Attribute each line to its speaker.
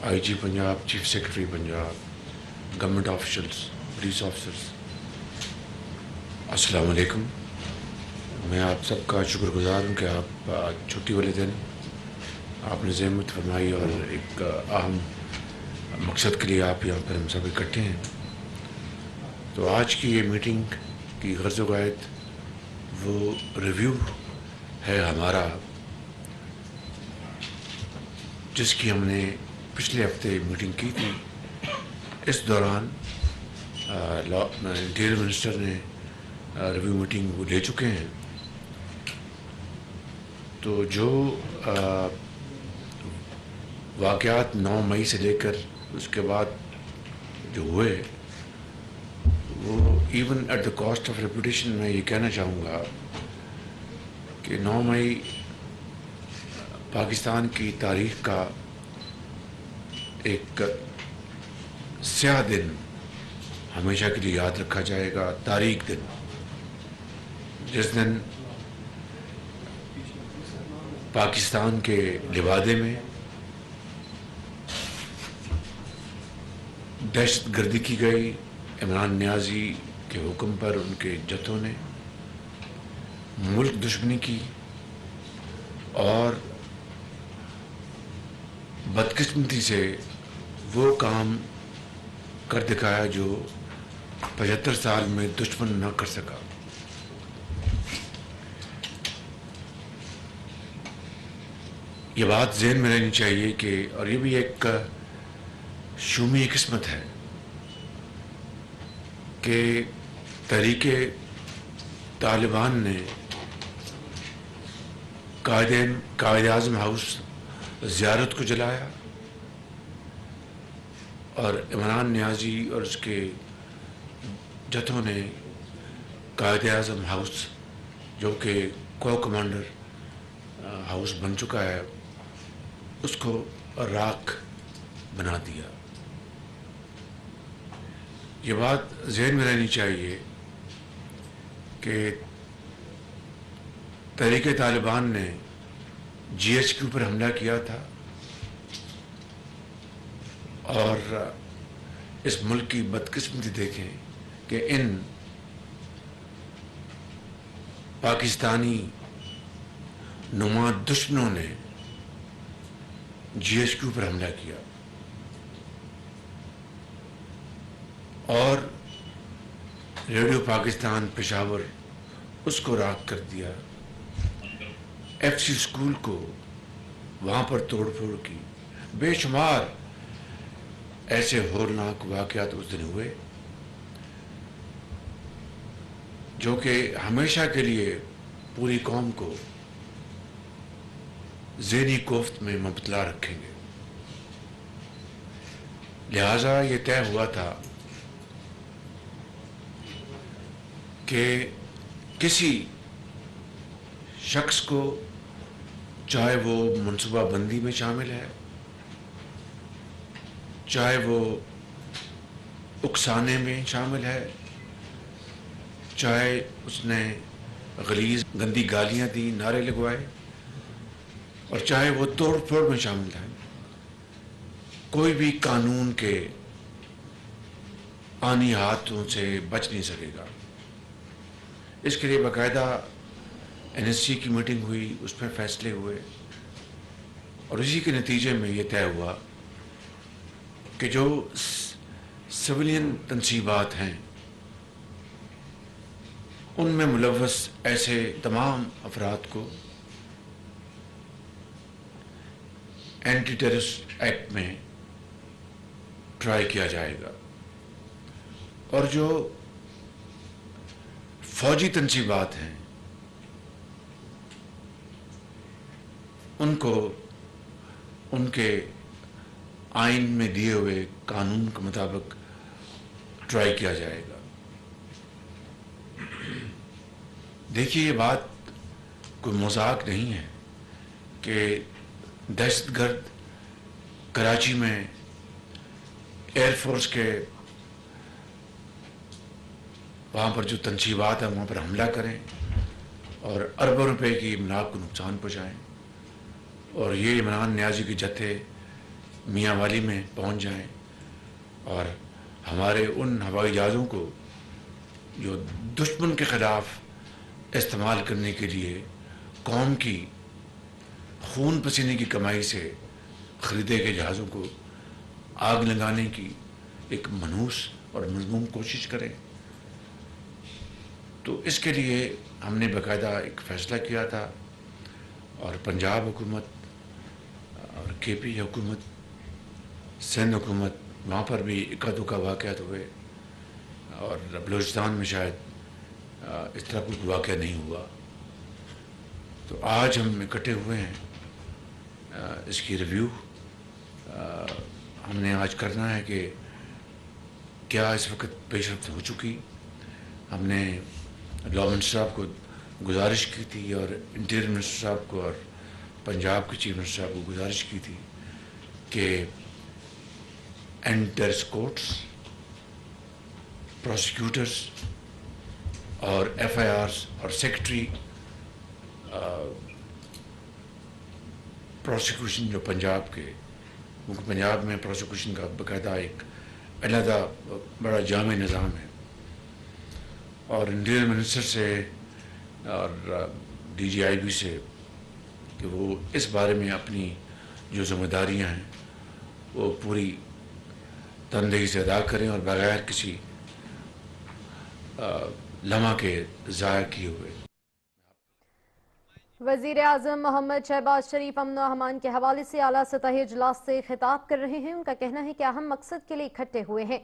Speaker 1: آئی جی Punjab, chief secretary Punjab, government officials, police officers, السلام علیکم۔ میں آپ سب کا شکر گزار ہوں کہ آپ آج چھٹی والے دن آپ نے زحمت فرمائی اور ایک اہم مقصد کے لیے آپ یہاں پر ہم سب اکٹھے ہیں۔ تو آج کی یہ میٹنگ کی غرض و غایت وہ ریویو ہے ہمارا، جس کی ہم نے پچھلے ہفتے میٹنگ کی تھی۔ اس دوران انٹیریئر منسٹر نے ریویو میٹنگ وہ لے چکے ہیں۔ تو جو واقعات 9 مئی سے لے کر اس کے بعد جو ہوئے، وہ even at the cost of reputation میں یہ کہنا چاہوں گا کہ 9 مئی پاکستان کی تاریخ کا ایک سیاہ دن ہمیشہ کے لیے یاد رکھا جائے گا، تاریخ دن، جس دن پاکستان کے لبادے میں دہشت گردی کی گئی۔ عمران نیازی کے حکم پر ان کے جتھوں نے ملک دشمنی کی اور بدقسمتی سے وہ کام کر دکھایا جو 75 سال میں دشمن نہ کر سکا۔ یہ بات ذہن میں رہنی چاہیے کہ، اور یہ بھی ایک شومی قسمت ہے کہ تحریک طالبان نے قائد اعظم ہاؤس زیارت کو جلایا اور عمران نیازی اور اس کے جتھوں نے قائد اعظم ہاؤس، جو کہ کو کمانڈر ہاؤس بن چکا ہے، اس کو راکھ بنا دیا۔ یہ بات ذہن میں رہنی چاہیے کہ تحریک طالبان نے جی ایچ کیو پر حملہ کیا تھا اور اس ملک کی بدقسمتی دیکھیں کہ ان پاکستانی نما دشمنوں نے جی ایچ کیو پر حملہ کیا اور ریڈیو پاکستان پشاور اس کو راکھ کر دیا، ایف سی اسکول کو وہاں پر توڑ پھوڑ کی۔ بے شمار ایسے ہولناک واقعات اس دن ہوئے جو کہ ہمیشہ کے لیے پوری قوم کو ذہنی کوفت میں مبتلا رکھیں گے۔ لہٰذا یہ طے ہوا تھا کہ کسی شخص کو، چاہے وہ منصوبہ بندی میں شامل ہے، چاہے وہ اکسانے میں شامل ہے، چاہے اس نے غلیظ گندی گالیاں دی، نعرے لگوائے، اور چاہے وہ توڑ پھوڑ میں شامل ہے، کوئی بھی قانون کے آنی ہاتھوں سے بچ نہیں سکے گا۔ اس کے لیے باقاعدہ این ایس سی کی میٹنگ ہوئی، اس میں فیصلے ہوئے اور اسی کے نتیجے میں یہ طے ہوا کہ جو سویلین تنصیبات ہیں ان میں ملوث ایسے تمام افراد کو اینٹی ٹیررسٹ ایکٹ میں ٹرائی کیا جائے گا، اور جو فوجی تنصیبات ہیں ان کو ان کے آئین میں دیے ہوئے قانون کے مطابق ٹرائی کیا جائے گا۔ دیکھیے، یہ بات کوئی مذاق نہیں ہے کہ دہشت گرد کراچی میں ایئر فورس کے وہاں پر جو تنصیبات ہیں وہاں پر حملہ کریں اور اربوں روپے کی املاک کو نقصان پہنچائیں، اور یہ عمران نیازی کے جتھے میاں والی میں پہنچ جائیں اور ہمارے ان ہوائی جہازوں کو جو دشمن کے خلاف استعمال کرنے کے لیے قوم کی خون پسینے کی کمائی سے خریدے گئے جہازوں کو آگ لگانے کی ایک منحوس اور مذموم کوشش کریں. تو اس کے لیے ہم نے باقاعدہ ایک فیصلہ کیا تھا اور پنجاب حکومت اور کے پی حکومت، سندھ حکومت، وہاں پر بھی اکا دکا واقعات ہوئے اور بلوچستان میں شاید اس طرح کوئی واقعہ نہیں ہوا. تو آج ہم اکٹھے ہوئے ہیں اس کی ریویو ہم نے آج کرنا ہے کہ کیا اس وقت پیش رفت ہو چکی. ہم نے لا منسٹر صاحب کو گزارش کی تھی اور انٹیریئر منسٹر صاحب کو اور پنجاب کے چیف منسٹر صاحب کو گزارش کی تھی کہ انٹرس کورٹس، پروسیکیوٹرس اور ایف آئی آرس اور سیکرٹری پروسیکیوشن جو پنجاب کے، کیونکہ پنجاب میں پروسیکیوشن کا باقاعدہ ایک علیحدہ بڑا جامع نظام ہے، اور انٹیریئر منسٹر سے اور ڈی جی آئی بی سے کہ وہ اس بارے میں اپنی جو ذمہ داریاں ہیں وہ پوری تندہی سے ادا کریں اور بغیر کسی لمحہ کے ضائع کیے ہوئے.
Speaker 2: وزیر اعظم محمد شہباز شریف امن و امان کے حوالے سے اعلیٰ سطحی اجلاس سے خطاب کر رہے ہیں. ان کا کہنا ہے کہ اہم مقصد کے لیے اکٹھے ہوئے ہیں.